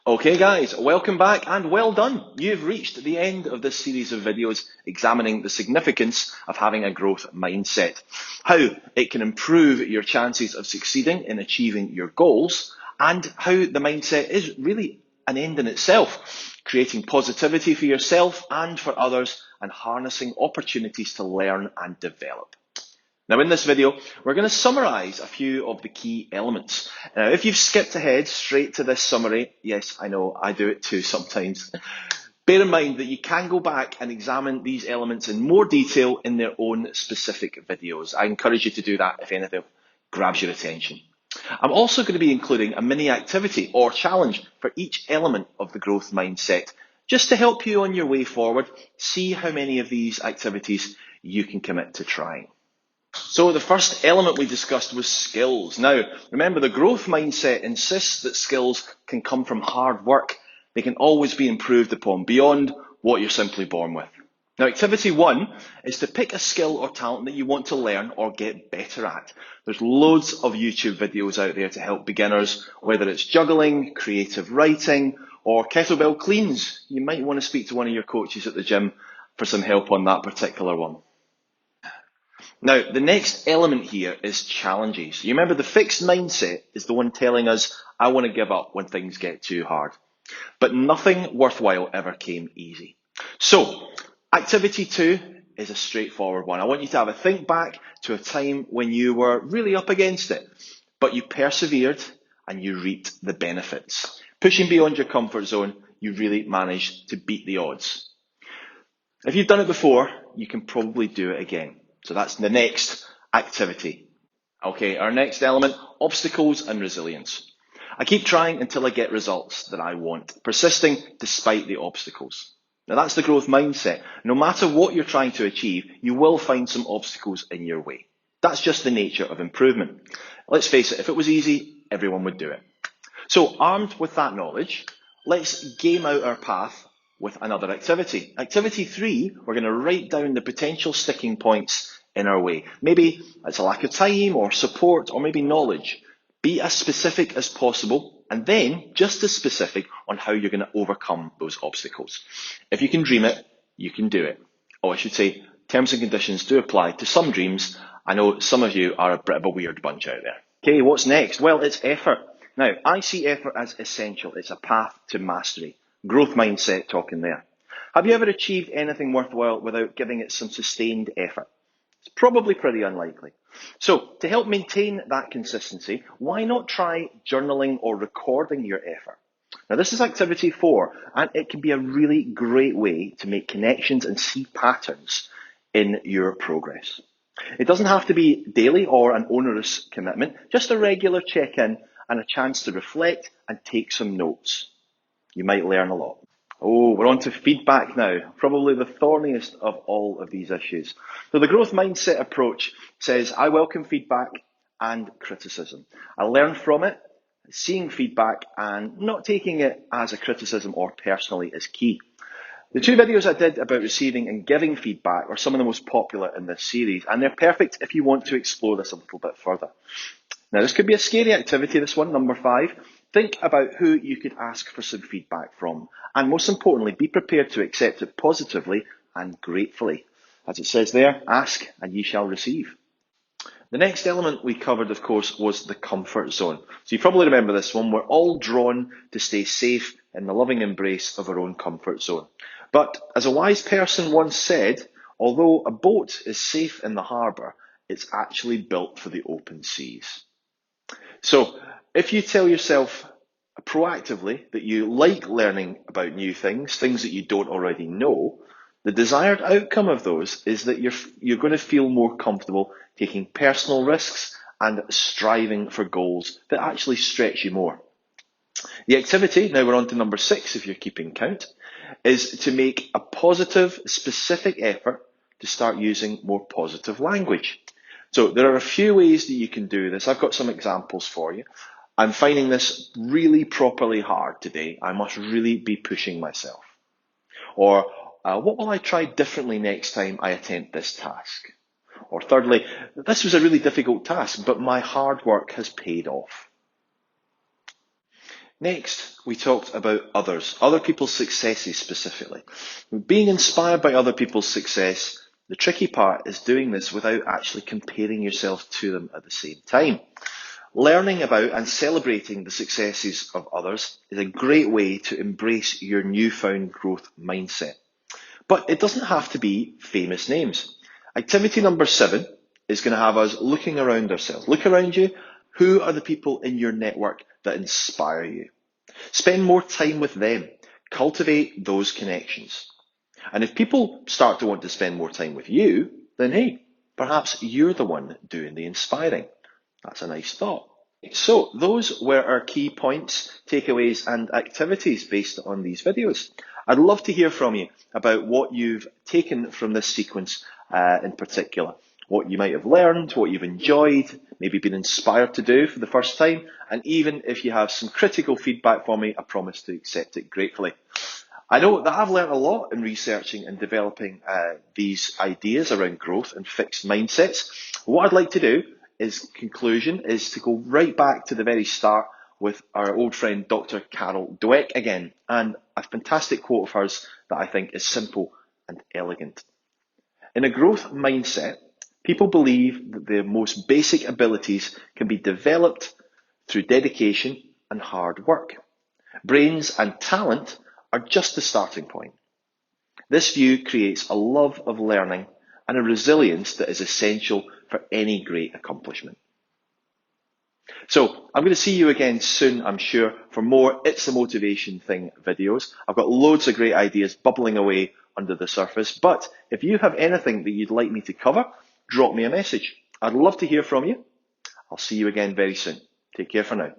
Okay guys, welcome back and well done. You've reached the end of this series of videos examining the significance of having a growth mindset, how it can improve your chances of succeeding in achieving your goals, and how the mindset is really an end in itself, creating positivity for yourself and for others and harnessing opportunities to learn and develop. Now in this video, we're going to summarise a few of the key elements. Now if you've skipped ahead straight to this summary, yes, I know, I do it too sometimes, bear in mind that you can go back and examine these elements in more detail in their own specific videos. I encourage you to do that if anything grabs your attention. I'm also going to be including a mini activity or challenge for each element of the growth mindset, just to help you on your way forward, see how many of these activities you can commit to trying. So the first element we discussed was skills. Now, remember, the growth mindset insists that skills can come from hard work. They can always be improved upon beyond what you're simply born with. Now, activity 1 is to pick a skill or talent that you want to learn or get better at. There's loads of YouTube videos out there to help beginners, whether it's juggling, creative writing, or kettlebell cleans. You might want to speak to one of your coaches at the gym for some help on that particular one. Now, the next element here is challenges. You remember the fixed mindset is the one telling us, I want to give up when things get too hard. But nothing worthwhile ever came easy. So, activity 2 is a straightforward one. I want you to have a think back to a time when you were really up against it, but you persevered and you reaped the benefits. Pushing beyond your comfort zone, you really managed to beat the odds. If you've done it before, you can probably do it again. So that's the next activity. Okay, our next element, obstacles and resilience. I keep trying until I get results that I want, persisting despite the obstacles. Now that's the growth mindset. No matter what you're trying to achieve, you will find some obstacles in your way. That's just the nature of improvement. Let's face it, if it was easy, everyone would do it. So armed with that knowledge, let's game out our path with another activity. Activity 3, we're going to write down the potential sticking points in our way. Maybe it's a lack of time or support or maybe knowledge. Be as specific as possible and then just as specific on how you're going to overcome those obstacles. If you can dream it, you can do it. Or I should say, terms and conditions do apply to some dreams. I know some of you are a bit of a weird bunch out there. Okay, what's next? Well, it's effort. Now, I see effort as essential. It's a path to mastery. Growth mindset talking there. Have you ever achieved anything worthwhile without giving it some sustained effort? It's probably pretty unlikely. So to help maintain that consistency, why not try journaling or recording your effort? Now this is activity 4, and it can be a really great way to make connections and see patterns in your progress. It doesn't have to be daily or an onerous commitment, just a regular check-in and a chance to reflect and take some notes. You might learn a lot. Oh, we're on to feedback now, probably the thorniest of all of these issues. So the growth mindset approach says, I welcome feedback and criticism. I learn from it, seeing feedback and not taking it as a criticism or personally is key. The 2 videos I did about receiving and giving feedback are some of the most popular in this series, and they're perfect if you want to explore this a little bit further. Now, this could be a scary activity, this one, number 5. Think about who you could ask for some feedback from. And most importantly, be prepared to accept it positively and gratefully. As it says there, ask and ye shall receive. The next element we covered, of course, was the comfort zone. So you probably remember this one. We're all drawn to stay safe in the loving embrace of our own comfort zone. But as a wise person once said, although a boat is safe in the harbour, it's actually built for the open seas. So if you tell yourself proactively that you like learning about new things that you don't already know, the desired outcome of those is that you're going to feel more comfortable taking personal risks and striving for goals that actually stretch you more. The activity, now we're on to number 6 if you're keeping count, is to make a positive, specific effort to start using more positive language. So there are a few ways that you can do this. I've got some examples for you. I'm finding this really properly hard today. I must really be pushing myself. Or what will I try differently next time I attempt this task? Or thirdly, this was a really difficult task, but my hard work has paid off. Next, we talked about others, other people's successes specifically. Being inspired by other people's success, the tricky part is doing this without actually comparing yourself to them at the same time. Learning about and celebrating the successes of others is a great way to embrace your newfound growth mindset. But it doesn't have to be famous names. Activity number 7 is going to have us looking around ourselves. Look around you. Who are the people in your network that inspire you? Spend more time with them. Cultivate those connections. And if people start to want to spend more time with you, then hey, perhaps you're the one doing the inspiring. That's a nice thought. So those were our key points, takeaways and activities based on these videos. I'd love to hear from you about what you've taken from this sequence in particular, what you might have learned, what you've enjoyed, maybe been inspired to do for the first time, and even if you have some critical feedback for me, I promise to accept it gratefully. I know that I've learned a lot in researching and developing these ideas around growth and fixed mindsets. What I'd like to do is to go right back to the very start with our old friend Dr. Carol Dweck again, and a fantastic quote of hers that I think is simple and elegant. In a growth mindset, people believe that their most basic abilities can be developed through dedication and hard work. Brains and talent are just the starting point. This view creates a love of learning and a resilience that is essential for any great accomplishment. So I'm going to see you again soon, I'm sure, for more It's a Motivation Thing videos. I've got loads of great ideas bubbling away under the surface, but if you have anything that you'd like me to cover, drop me a message. I'd love to hear from you. I'll see you again very soon. Take care for now.